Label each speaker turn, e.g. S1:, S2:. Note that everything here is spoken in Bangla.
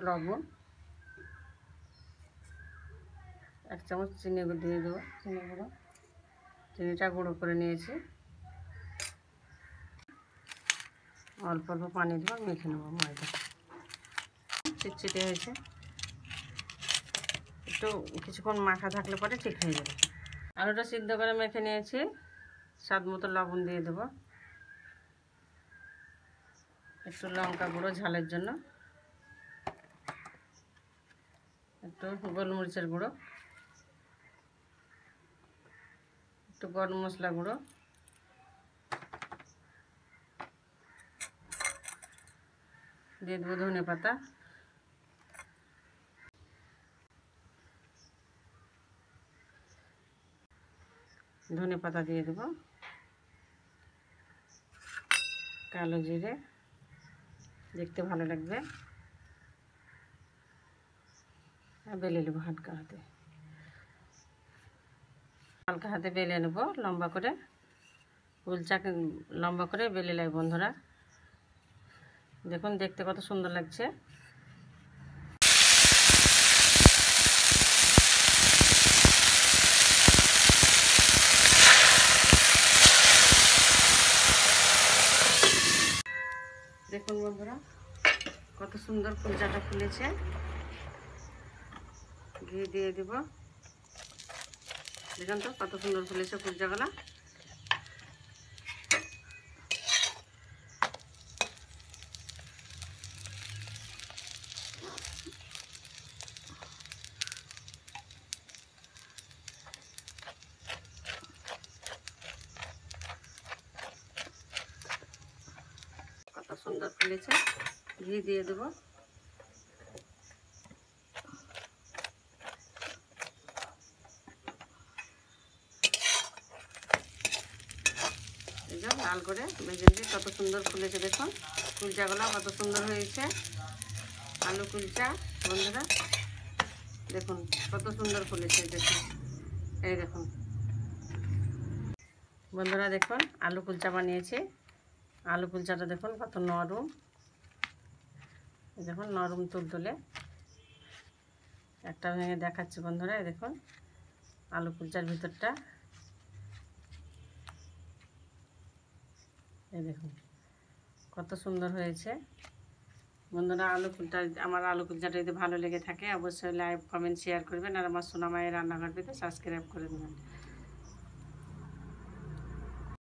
S1: লবণ, 1 চামচ চিনি দিয়ে দেবো। চিনিটা গুঁড়ো করে নিয়েছি। অল্প অল্প পানি দেবো, মেখে নেবো। ময়দা চিটচিটে হয়েছে, একটু কিছুক্ষণ মাখা থাকলে পরে ঠিক হয়ে যাবে। আলুটা সিদ্ধ করে মেখে নিয়েছি। স্বাদ মতো লবণ দিয়ে দেবো, একটু লঙ্কা গুঁড়ো ঝালের জন্য, একটু গোলমরিচের গুঁড়ো, একটু গরম মশলা গুঁড়ো, দিয়ে দেবো ধনে পাতা, দিয়ে দেবো, কালো জিরে, দেখতে ভালো লাগবে। বেলে নেবো হালকা হাতে বেলে নেবো লম্বা করে। উলচাকে লম্বা করে বেলে নেয় বন্ধুরা। দেখুন দেখতে কত সুন্দর লাগছে। দেখুন বন্ধুরা কত সুন্দর কুলচাটা ফুলেছে। ঘি দিয়ে দিব। দেখুন তো কত সুন্দর ফুলেছে কুলচাগুলা। কত সুন্দর ফুলেছে। ঘি দিয়ে দেবো। এই যে লাল করে ভেজে দিয়ে কত সুন্দর ফুলেছে। দেখুন কুলচাগুলো কত সুন্দর হয়েছে। আলু কুলচা বন্ধুরা দেখুন কত সুন্দর ফুলেছে। দেখুন এই দেখুন বন্ধুরা দেখুন আলু কুলচা বানিয়েছি। আলু কুলচাটা দেখুন কত নরম। দেখুন নরম তুলতুলে। একটা ভেঙে দেখাচ্ছি বন্ধুরা। এই দেখুন আলু কুলচার ভিতরটা। এই দেখুন কত সুন্দর হয়েছে বন্ধুরা। আমার আলু কুলচাটা যদি ভালো লেগে থাকে অবশ্যই লাইক কমেন্ট শেয়ার করবেন। আর আমার সোনা মায়ের রান্নাঘর পেতে সাবস্ক্রাইব করে দেবেন।